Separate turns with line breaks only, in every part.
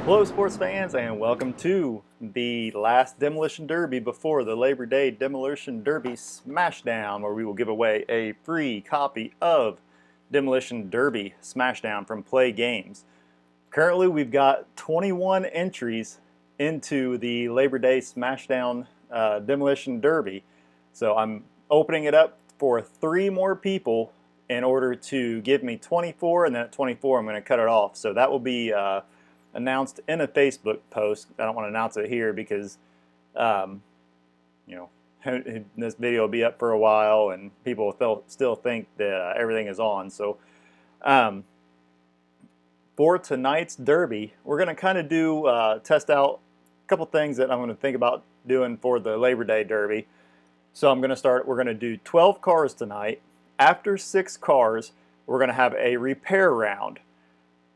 Hello sports fans and welcome to the last Demolition Derby before the Labor Day Demolition Derby Smashdown, where we will give away a free copy of Demolition Derby Smashdown from Play Games. Currently we've got 21 entries into the Labor Day Smashdown Demolition Derby, so I'm opening it up for 3 more people in order to give me 24, and then at 24 I'm going to cut it off. So that will be announced in a Facebook post. I don't want to announce it here because, you know, this video will be up for a while and people will still think that everything is on. So for tonight's derby, we're going to kind of do test out a couple things that I'm going to think about doing for the Labor Day Derby. So we're going to do 12 cars tonight. After 6 cars, we're going to have a repair round.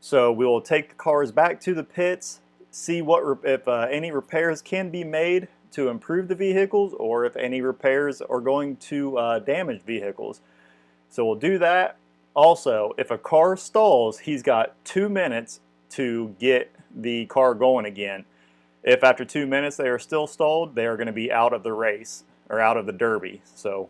So we will take the cars back to the pits, see if any repairs can be made to improve the vehicles, or if any repairs are going to damage vehicles. So we'll do that. Also, if a car stalls, he's got 2 minutes to get the car going again. If after 2 minutes they are still stalled, they are going to be out of the race, or out of the derby. So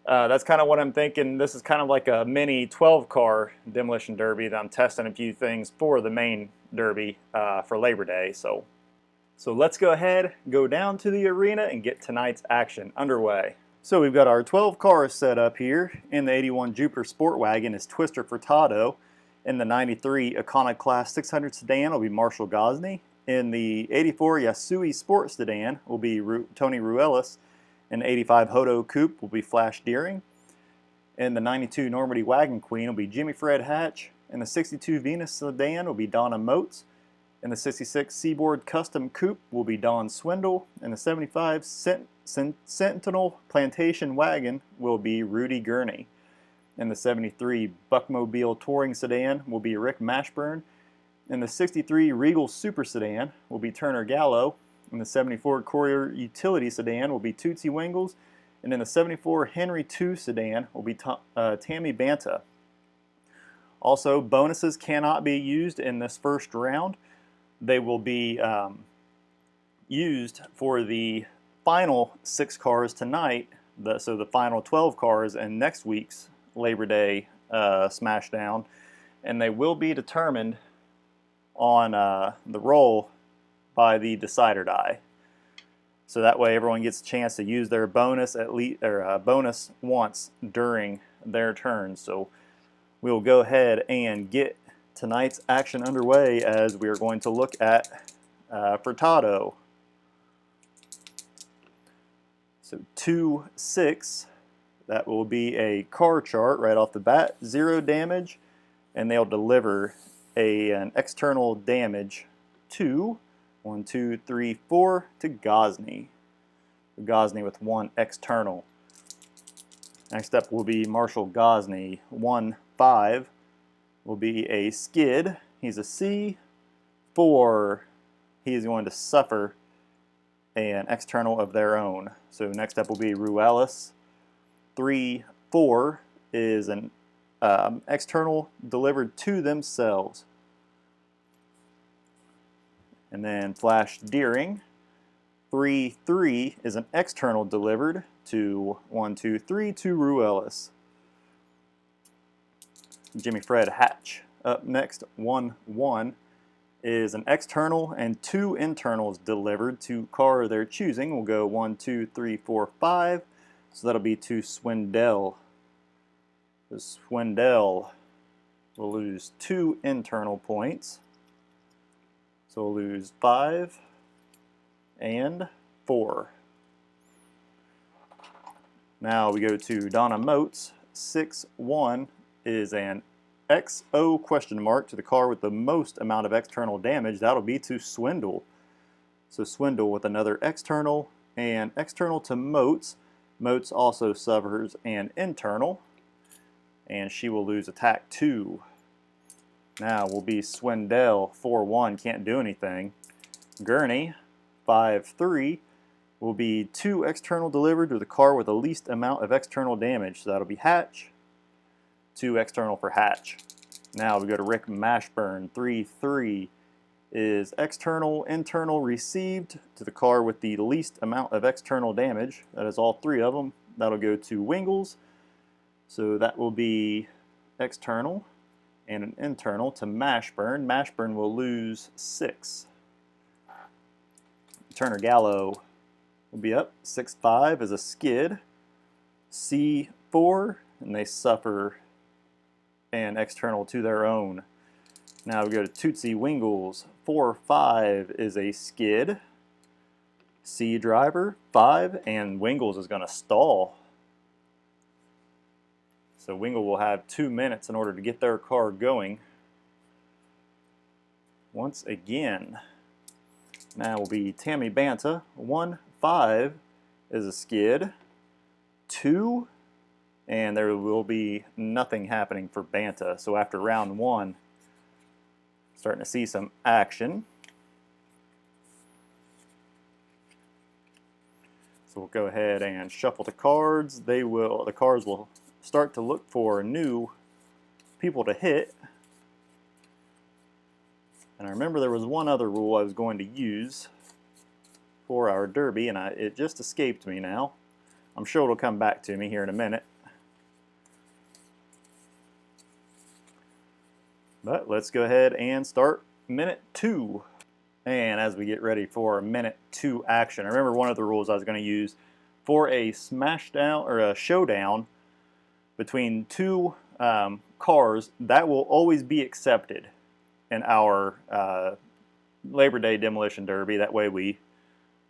that's kind of what I'm thinking. This is kind of like a mini 12-car demolition derby that I'm testing a few things for the main derby for Labor Day. So let's go ahead, go down to the arena and get tonight's action underway. So we've got our 12 cars set up here. In the 81 Jupiter Sport Wagon is Twister Furtado. In the 93 Iconoclast 600 sedan will be Marshall Gosney. In the 84 Yasui Sport Sedan will be Tony Ruelas. In the 85 Hodo Coupe will be Flash Deering. In the 92 Normandy Wagon Queen will be Jimmy Fred Hatch. In the 62 Venus Sedan will be Donna Moats. In the 66 Seaboard Custom Coupe will be Don Swindle. In the 75 Sentinel Plantation Wagon will be Rudy Gurney. In the 73 Buckmobile Touring Sedan will be Rick Mashburn. In the 63 Regal Super Sedan will be Turner Gallo. In the 74 Courier Utility Sedan will be Tootsie Wingles, and in the 74 Henry II Sedan will be Tammy Banta. Also, bonuses cannot be used in this first round. They will be used for the final 6 cars tonight, so the final 12 cars in next week's Labor Day Smashdown, and they will be determined on the roll by the decider die. So that way everyone gets a chance to use their bonus bonus once during their turn. So we'll go ahead and get tonight's action underway as we are going to look at Furtado. So 2-6, that will be a car chart right off the bat, 0 damage, and they'll deliver an external damage to 1, 2, 3, 4 to Gosney. Gosney with 1 external. Next up will be Marshall Gosney. 1-5 will be a skid. He's a C. 4, he is going to suffer an external of their own. So next up will be Ruelas. 3-4 is an external delivered to themselves. And then Flash Deering, 3-3 is an external delivered to 1, 2, 3 to Ruelas. Jimmy Fred Hatch up next, 1-1 is an external and 2 internals delivered to car they're choosing. We'll go 1, 2, 3, 4, 5. So that'll be to Swindell. So Swindell will lose 2 internal points. So we'll lose 5 and 4. Now we go to Donna Moats. 6-1 is an XO question mark to the car with the most amount of external damage. That'll be to Swindle. So Swindle with another external and external to Moats. Moats also suffers an internal, and she will lose attack 2. Now will be Swindell, 4-1, can't do anything. Gurney, 5-3, will be 2 external delivered to the car with the least amount of external damage. So that'll be Hatch, 2 external for Hatch. Now we go to Rick Mashburn, 3-3, is external, internal received to the car with the least amount of external damage. That is all three of them. That'll go to Wingles. So that will be external and an internal to Mashburn. Mashburn will lose 6. Turner Gallo will be up. 6-5 is a skid. C4, and they suffer an external to their own. Now we go to Tootsie Wingles. 4-5 is a skid. C driver 5, and Wingles is going to stall. So Wingle will have 2 minutes in order to get their car going. Once again, now will be Tammy Banta. 1-5 is a skid. 2, and there will be nothing happening for Banta. So after round 1, starting to see some action. So we'll go ahead and shuffle the cards. The cards will start to look for new people to hit. And I remember there was one other rule I was going to use for our derby, and it just escaped me now. I'm sure it'll come back to me here in a minute. But let's go ahead and start minute 2. And as we get ready for minute 2 action, I remember one of the rules I was going to use for a smashdown or a showdown between 2 cars, that will always be accepted in our Labor Day Demolition Derby. That way we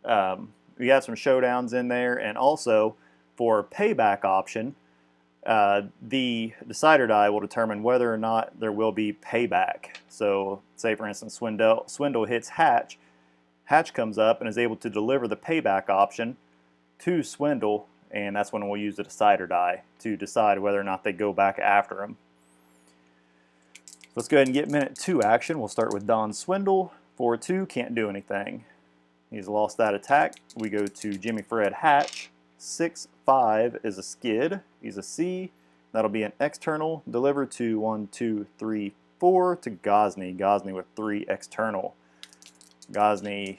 have some showdowns in there, and also for payback option, the decider die will determine whether or not there will be payback. So say for instance Swindle hits Hatch. Hatch comes up and is able to deliver the payback option to Swindle, and that's when we'll use the decider die to decide whether or not they go back after him. Let's go ahead and get minute 2 action. We'll start with Don Swindle. 4-2, can't do anything. He's lost that attack. We go to Jimmy Fred Hatch. 6-5 is a skid. He's a C. That'll be an external delivered to 1, 2, 3, 4 to Gosney. Gosney with 3 external. Gosney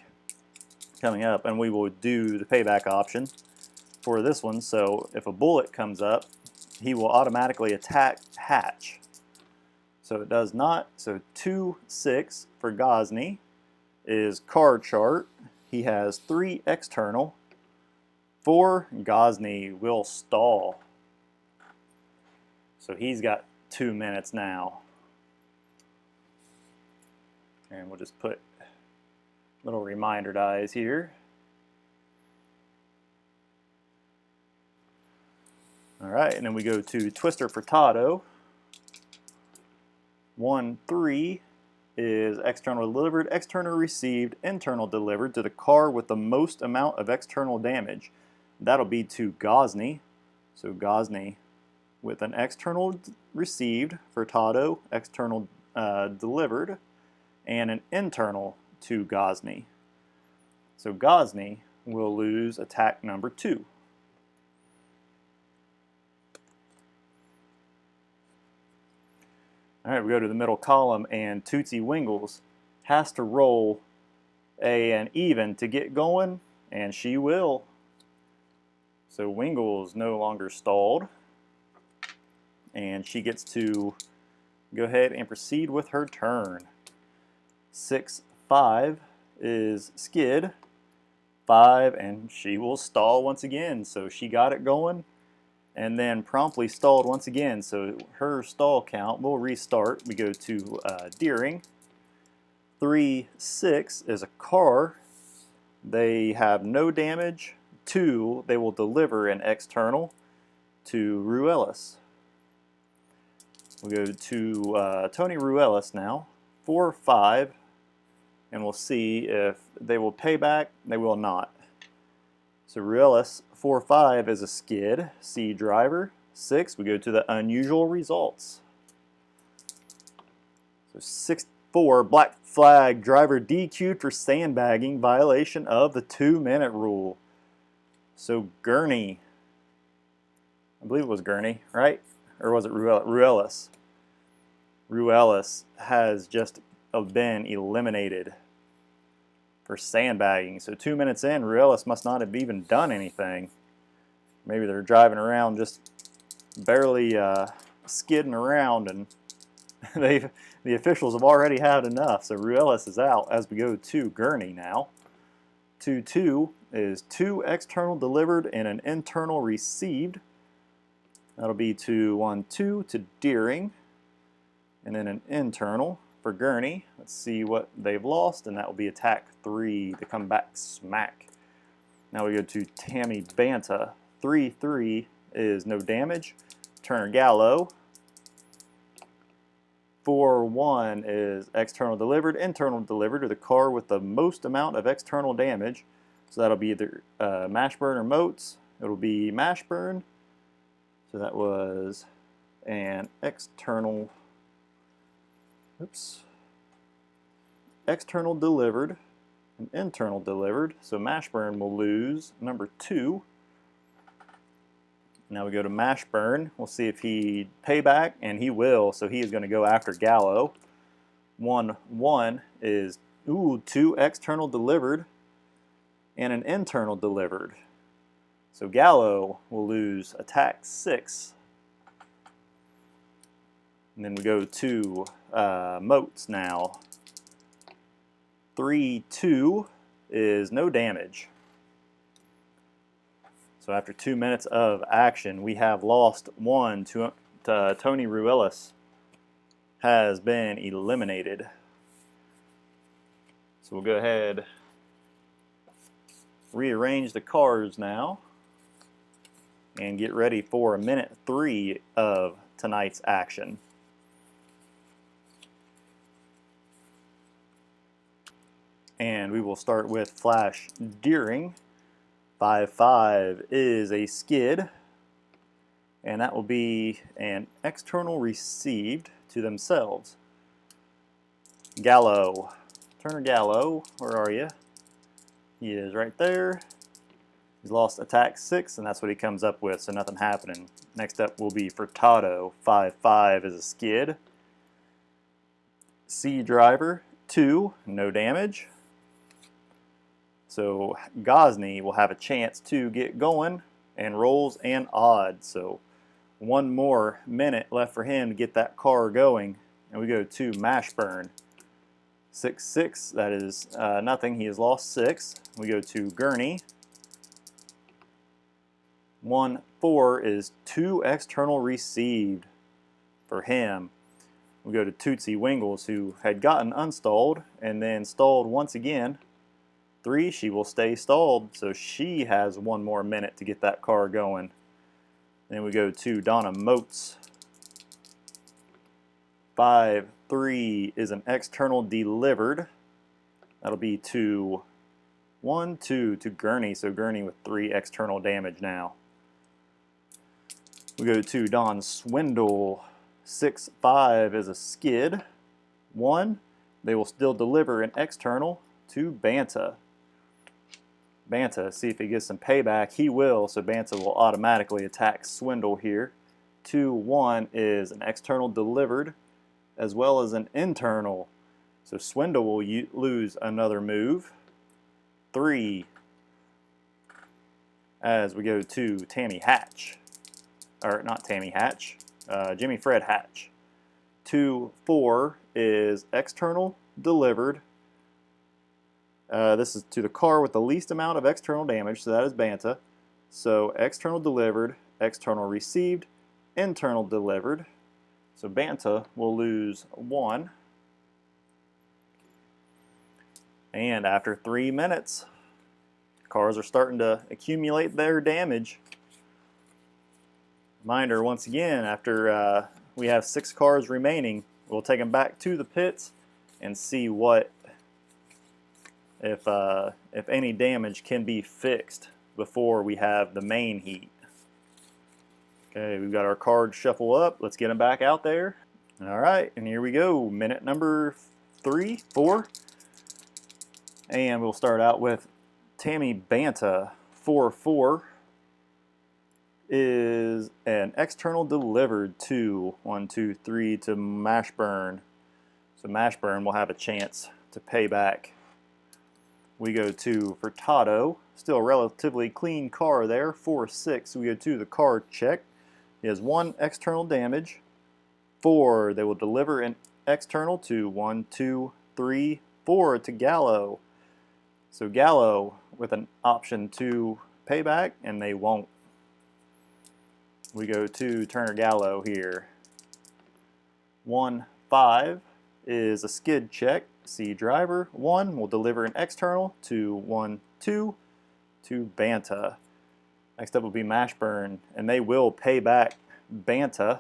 coming up, and we will do the payback option for this one. So if a bullet comes up, he will automatically attack Hatch. So it does not. So 2-6 for Gosney is card chart. He has 3 external. 4, Gosney will stall. So he's got 2 minutes now. And we'll just put little reminder dies here. Alright, and then we go to Twister Furtado. 1-3 is external delivered, external received, internal delivered to the car with the most amount of external damage. That'll be to Gosney. So Gosney with an external received, Furtado, external delivered, and an internal to Gosney. So Gosney will lose attack number 2. Alright, we go to the middle column, and Tootsie Wingles has to roll an even to get going, and she will. So Wingles no longer stalled, and she gets to go ahead and proceed with her turn. 6-5 is skid. 5, and she will stall once again. So she got it going and then promptly stalled once again. So her stall count will restart. We go to Deering. 3-6 is a car. They have no damage. 2, they will deliver an external to Ruelas. We go to Tony Ruelas now. 4-5, and we'll see if they will pay back. They will not. So Ruelas 4-5 is a skid. C driver. 6, we go to the unusual results. So 6-4, black flag, driver DQ'd for sandbagging, violation of the 2-minute rule. So Gurney, I believe it was Gurney, right? Or was it Ruelas? Ruelas has just have been eliminated for sandbagging. So 2 minutes in, Ruelas must not have even done anything. Maybe they're driving around just barely skidding around, and the officials have already had enough. So Ruelas is out as we go to Gurney now. 2-2 is 2 external delivered and an internal received. That'll be to 1-2 to Deering, and then an internal for Gurney. Let's see what they've lost, and that will be attack 3 to come back smack. Now we go to Tammy Banta. 3-3 is no damage. Turner Gallo. 4-1 is external delivered. Internal delivered to the car with the most amount of external damage. So that'll be either Mashburn or Moats. It'll be Mashburn. So that was an external, external delivered, and internal delivered. So Mashburn will lose number 2. Now we go to Mashburn. We'll see if he payback, and he will. So he is going to go after Gallo. 1-1 is 2 external delivered and an internal delivered. So Gallo will lose attack 6. And then we go to Moats now. 3-2 is no damage. So after 2 minutes of action, we have lost 1 to Tony Ruelas has been eliminated. So we'll go ahead, rearrange the cars now, and get ready for minute 3 of tonight's action. And we will start with Flash Deering. 5-5 is a skid, and that will be an external received to themselves. Gallo, Turner Gallo, where are you? He is right there. He's lost attack 6, and that's what he comes up with, so nothing happening. Next up will be Furtado. 5-5 is a skid. C Driver, 2, no damage. So Gosney will have a chance to get going, and rolls and odds. So 1 more minute left for him to get that car going. And we go to Mashburn. 6-6, that is nothing. He has lost 6. We go to Gurney. 1-4 is 2 external received for him. We go to Tootsie Wingles, who had gotten unstalled and then stalled once again. 3, she will stay stalled, so she has 1 more minute to get that car going. Then we go to Donna Moats. 5-3 is an external delivered. That'll be to 1-2 to Gurney, so Gurney with 3 external damage now. We go to Don Swindle. 6-5 is a skid. 1, they will still deliver an external to Banta. Banta, see if he gets some payback. He will, so Banta will automatically attack Swindle here. 2-1 is an external delivered as well as an internal. So Swindle will lose another move. 3, as we go to Tammy Hatch. Or not Tammy Hatch, Jimmy Fred Hatch. 2-4 is external delivered. This is to the car with the least amount of external damage, so that is Banta. So external delivered, external received, internal delivered. So Banta will lose 1. And after 3 minutes, cars are starting to accumulate their damage. Reminder once again, after we have 6 cars remaining, we'll take them back to the pits and see what if any damage can be fixed before we have the main heat. Okay, we've got our cards shuffle up. Let's get them back out there. All right, and here we go. Minute number 3, 4. And we'll start out with Tammy Banta. 4-4 is an external delivered to 1, 2, 3 to Mashburn. So Mashburn will have a chance to pay back. We go to Furtado, still a relatively clean car there, 4-6. We go to the car check. He has 1 external damage. 4, they will deliver an external to 1, 2, 3, 4 to Gallo. So Gallo with an option to payback, and they won't. We go to Turner Gallo here. 1, 5 is a skid check. C driver. 1 will deliver an external to 1, 2 to Banta. Next up will be Mashburn, and they will pay back Banta.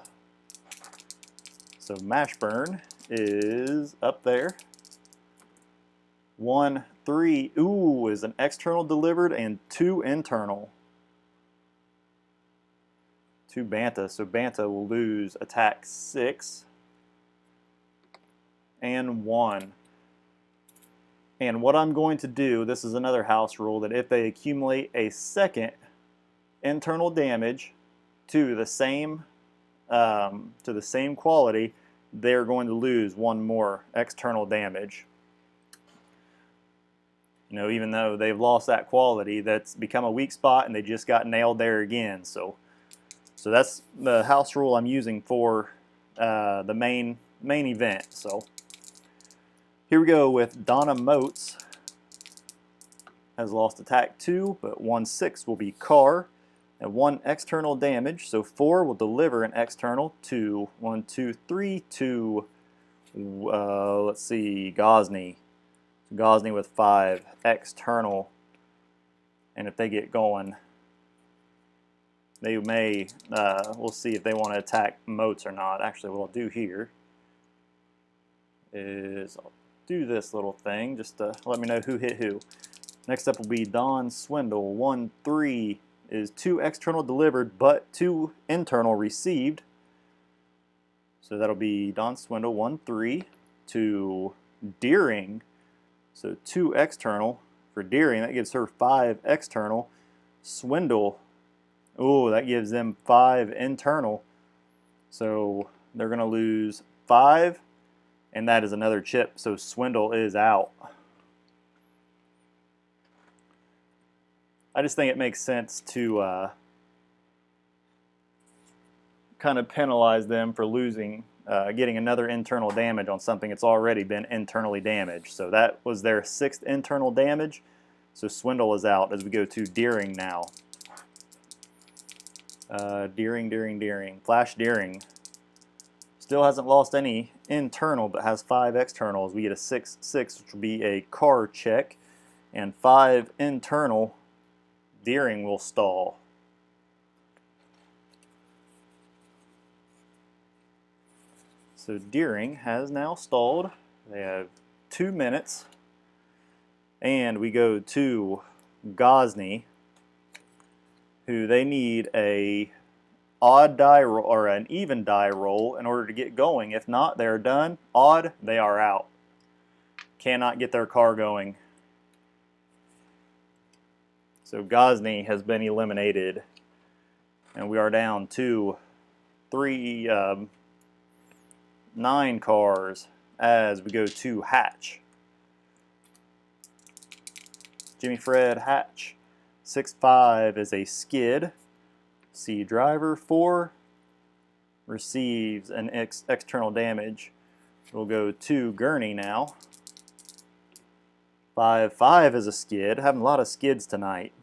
So Mashburn is up there. 1, 3, ooh, is an external delivered and 2 internal to Banta. So Banta will lose attack 6 and 1. And what I'm going to do, this is another house rule, that if they accumulate a second internal damage to the same quality, they're going to lose 1 more external damage. You know, even though they've lost that quality, that's become a weak spot, and they just got nailed there again. So that's the house rule I'm using for the main event. So here we go with Donna Moats. Has lost attack 2, but 1, 6 will be Carr. And 1 external damage, so 4 will deliver an external to 1, 2, 3 to let's see, Gosney. Gosney with 5 external, and if they get going, they may, we'll see if they want to attack Moats or not. Actually, what I'll do here is I'll do this little thing just to let me know who hit who. Next up will be Don Swindle. 1, 3 is 2 external delivered, but 2 internal received. So that'll be Don Swindle, 1, 3 to Deering. So 2 external for Deering. That gives her 5 external. Swindle, oh, that gives them 5 internal. So they're going to lose 5, and that is another chip. So Swindle is out. I just think it makes sense to kind of penalize them for losing, getting another internal damage on something that's already been internally damaged. So that was their 6th internal damage. So Swindle is out as we go to Deering now. Deering. Flash Deering. Still hasn't lost any internal, but has 5 externals. We get a 6, 6, which will be a car check, and 5 internal. Deering will stall. So Deering has now stalled. They have 2 minutes. And we go to Gosney, who they need a odd die roll or an even die roll in order to get going. If not, they're done. Odd, they are out. Cannot get their car going. So Gosney has been eliminated, and we are down to 9 cars as we go to Hatch. Jimmy Fred Hatch, 6'5" is a skid. C driver. 4 receives an external damage. We'll go to Gurney now. 5'5" is a skid. Having a lot of skids tonight.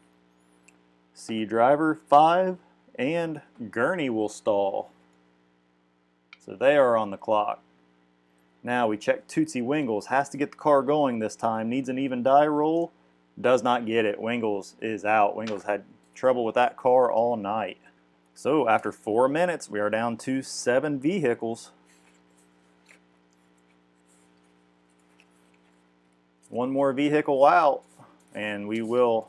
C driver. 5, and Gurney will stall. So they are on the clock. Now we check Tootsie Wingles. Has to get the car going this time. Needs an even die roll. Does not get it. Wingles is out. Wingles had trouble with that car all night. So after 4 minutes, we are down to 7 vehicles. One more vehicle out, and we will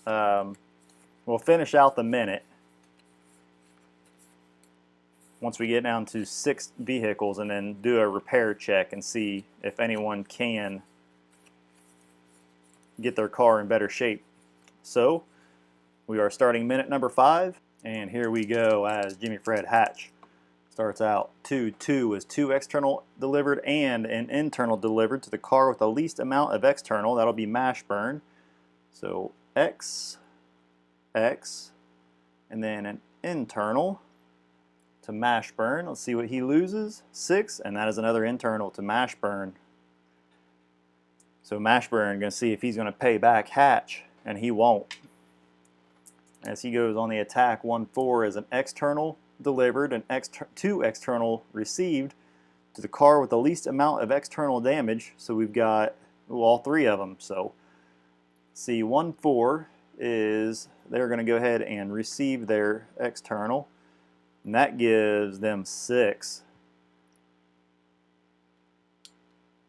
we'll finish out the minute once we get down to 6 vehicles, and then do a repair check and see if anyone can get their car in better shape. So we are starting minute number 5, and here we go as Jimmy Fred Hatch. starts out 2. 2 is 2 external delivered and an internal delivered to the car with the least amount of external. That'll be Mashburn. So X, X, and then an internal to Mashburn. Let's see what he loses. 6, and that is another internal to Mashburn. So Mashburn going to see if he's going to pay back Hatch, and he won't. As he goes on the attack, 1-4 is an external delivered and 2 external received to the car with the least amount of external damage. So we've got all 3 of them. So see, 1-4 is they're going to go ahead and receive their external, and that gives them 6.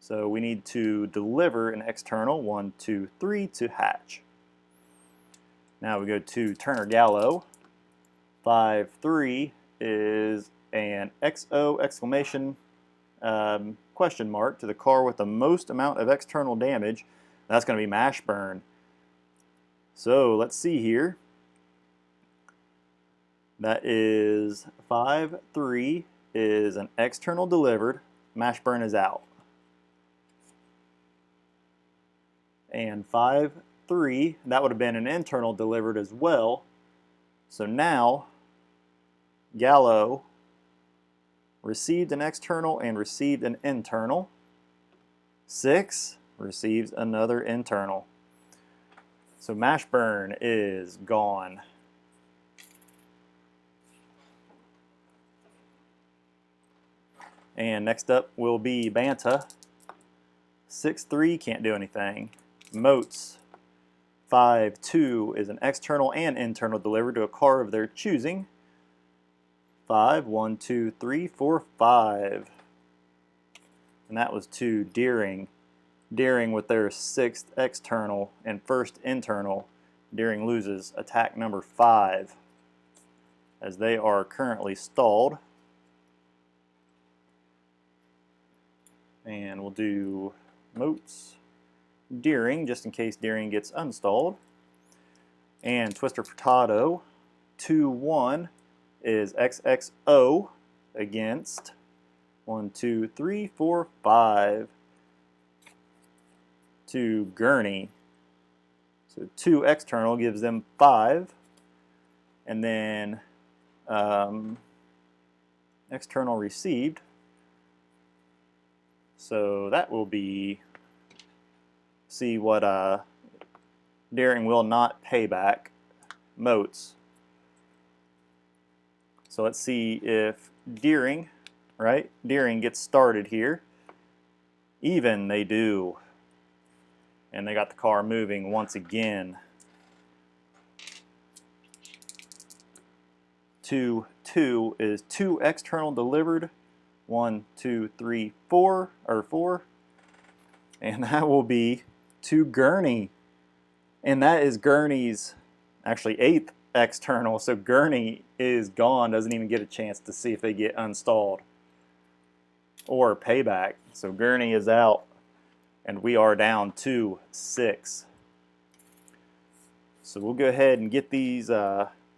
So we need to deliver an external 1, 2, 3 to Hatch. Now we go to Turner Gallo. 5-3 is an XO exclamation question mark to the car with the most amount of external damage. That's going to be Mashburn. So let's see here. That is 5-3 is an external delivered. Mashburn is out. And 5-3, that would have been an internal delivered as well. So now Gallo received an external and received an internal. 6 receives another internal. So Mashburn is gone. And next up will be Banta. 6-3 can't do anything. Moats. 5-2 is an external and internal delivered to a car of their choosing. 5, 1, 2, 3, 4, 5. And that was to Deering. Deering with their 6th external and 1st internal. Deering loses attack number 5 as they are currently stalled. And we'll do Moats, Deering, just in case Deering gets unstalled. And Twister Furtado, 2-1 is XXO against 1, 2, 3, 4, 5 to Gurney. So 2 external gives them 5. And then external received. So that will be, see what Deering will not pay back Moats. So let's see if Deering, right? Deering gets started here. Even they do. And they got the car moving once again. 2-2 is 2 external delivered. 1, 2, 3, 4, or 4. And that will be to Gurney. And that is Gurney's actually 8th external. So Gurney is gone, doesn't even get a chance to see if they get unstalled or payback. So Gurney is out, and we are down to 6. So we'll go ahead and get these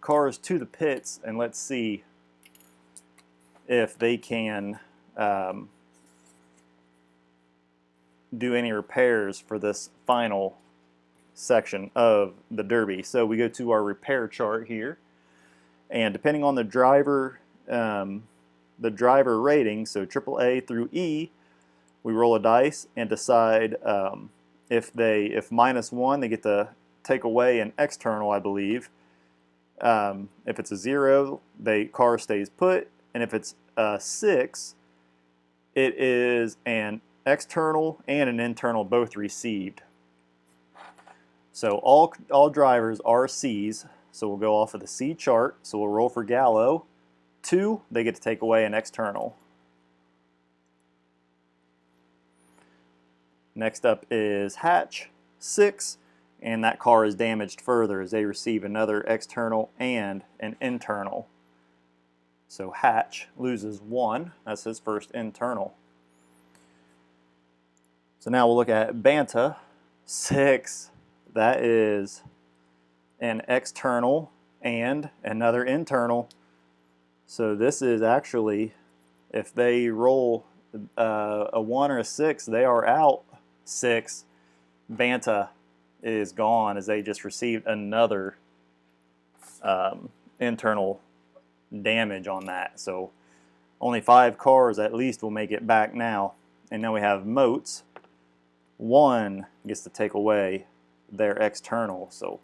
cars to the pits, and let's see if they can do any repairs for this final section of the Derby. So we go to our repair chart here, and depending on the driver rating, so AAA through E, we roll a dice and decide if -1, they get to take away an external, I believe. If it's a 0, the car stays put, and if it's a 6, it is an external and an internal both received. So all drivers are C's, so we'll go off of the C chart. So we'll roll for Gallo. 2, they get to take away an external. Next up is Hatch, 6, and that car is damaged further as they receive another external and an internal. So Hatch loses 1, that's his first internal. So now we'll look at Banta, 6, that is an external and another internal. So this is actually If they roll a 1 or a 6, they are out 6. Banta is gone as they just received another internal damage on that. So only 5 cars at least will make it back now. And then we have Moats. 1 gets to take away their external. So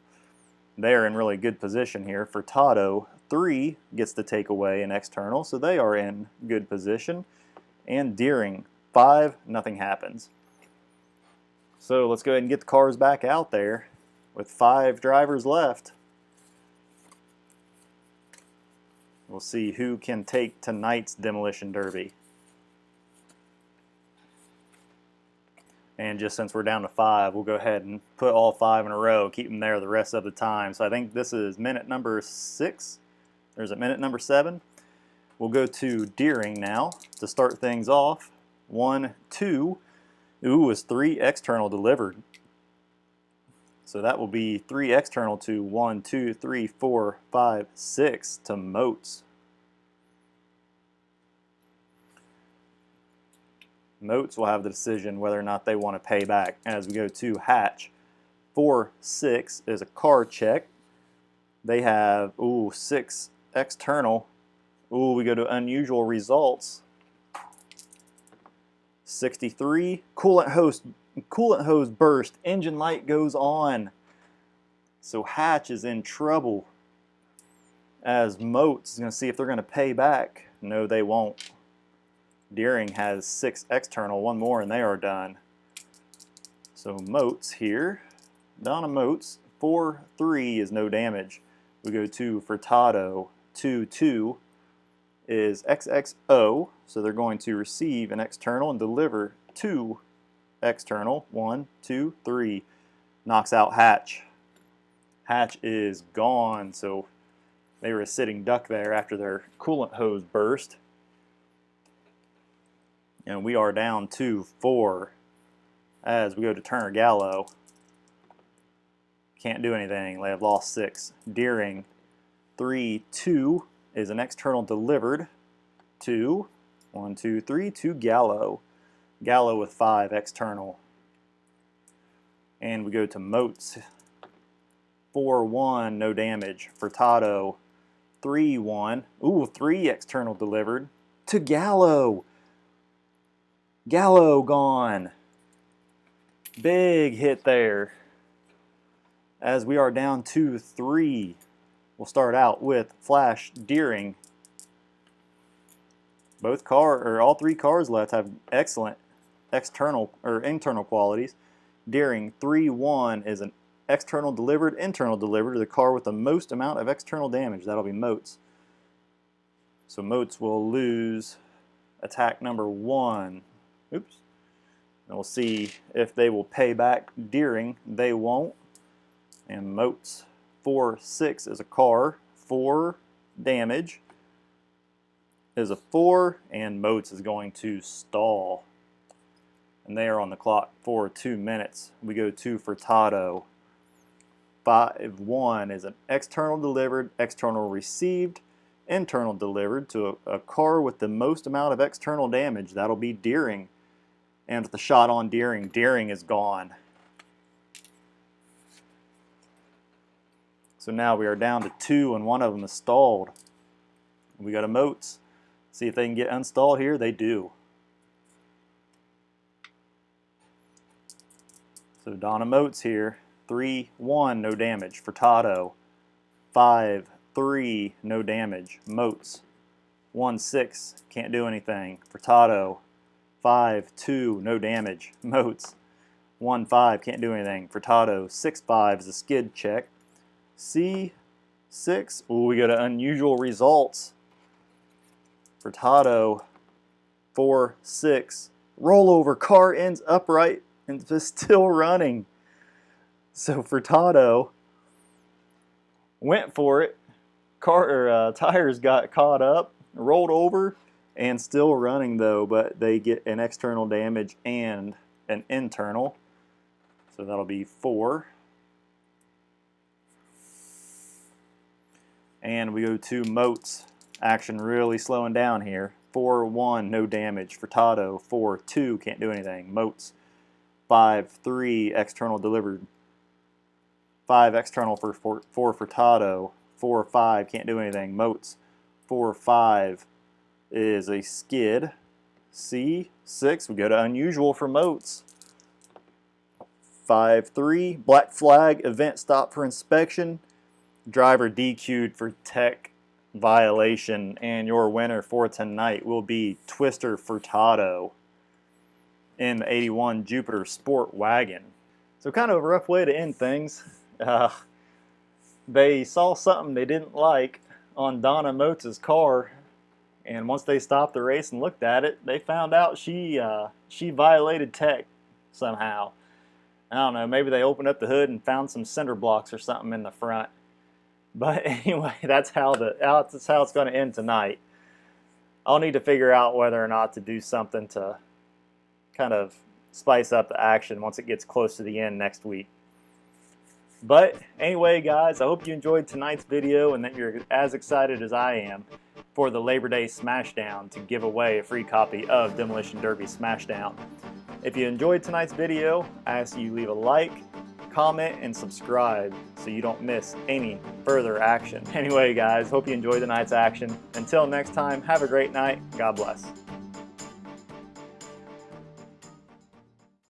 they're in really good position here. Furtado, 3 gets to take away an external. So they are in good position. And Deering, 5, nothing happens. So let's go ahead and get the cars back out there with 5 drivers left. We'll see who can take tonight's Demolition Derby. And just since we're down to 5, we'll go ahead and put all 5 in a row, keep them there the rest of the time. So I think this is minute number 6, or is it minute number 7? We'll go to Deering now to start things off. 1, 2, ooh, is 3 external delivered. So that will be 3 external to 1, 2, 3, 4, 5, 6 to Moats. Moats will have the decision whether or not they want to pay back. As we go to Hatch, 4, 6 is a car check. They have, ooh, 6 external. Ooh, we go to unusual results. 63, coolant hose burst, engine light goes on. So Hatch is in trouble. As Moats is going to see if they're going to pay back. No, they won't. Deering has 6 external, 1 more and they are done. So Moats here, Donna Moats, 4, 3 is no damage. We go to Furtado, 2, 2 is XXO, so they're going to receive an external and deliver 2 external, 1, 2, 3. Knocks out Hatch. Hatch is gone, so they were a sitting duck there after their coolant hose burst. And we are down to 4 as we go to Turner Gallo. Can't do anything. They have lost 6. Deering, 3, 2 is an external delivered. 2, 1, 2, 3 to Gallo. Gallo with 5 external. And we go to Moats. 4, 1, no damage. Furtado, 3, 1. Ooh, 3 external delivered to Gallo. Gallo gone. Big hit there. As we are down to 3, we'll start out with Flash Deering. All 3 cars left have excellent external or internal qualities. Deering, 3, 1 is an external delivered, internal delivered to the car with the most amount of external damage. That'll be Moats. So Moats will lose attack number 1. Oops. And we'll see if they will pay back Deering. They won't. And Moats, 4, 6 is a car. 4 damage is a 4. And Moats is going to stall. And they are on the clock for 2 minutes. We go to Furtado. 5, 1 is an external delivered, external received, internal delivered to a car with the most amount of external damage. That'll be Deering. And with the shot on Deering, Deering is gone. So now we are down to 2 and 1 of them is stalled. We go to Moats. See if they can get unstalled here. They do. So Donna Moats here. 3, 1, no damage. Furtado. 5, 3, no damage. Moats. 1, 6, can't do anything. Furtado. 5, 2, no damage. Moats. 1, 5, can't do anything. Furtado. 6, 5 is a skid check. C, 6. Ooh, we go to unusual results. Furtado. 4, 6. Rollover. Car ends upright and it's still running. So Furtado went for it. Tires got caught up, rolled over, and still running though, but they get an external damage and an internal. So that'll be 4. And we go to Moats. Action really slowing down here. 4-1, no damage. Furtado. 4-2, can't do anything. Moats. 5-3, external delivered. 5 external for 4 Furtado. 4-5, can't do anything. Moats. 4-5 is a skid. C6, we go to unusual for Moats. 5-3, black flag, event stop for inspection. Driver DQ'd for tech violation, and your winner for tonight will be Twister Furtado in the 81 Jupiter Sport Wagon. So kind of a rough way to end things. They saw something they didn't like on Donna Moats' car, and once they stopped the race and looked at it, they found out she violated tech somehow. I don't know, maybe they opened up the hood and found some cinder blocks or something in the front. But anyway, that's how it's going to end tonight. I'll need to figure out whether or not to do something to kind of spice up the action once it gets close to the end next week. But anyway, guys, I hope you enjoyed tonight's video and that you're as excited as I am for the Labor Day Smashdown to give away a free copy of Demolition Derby Smashdown. If you enjoyed tonight's video, I ask you leave a like, comment, and subscribe so you don't miss any further action. Anyway, guys, hope you enjoyed tonight's action. Until next time, have a great night. God bless.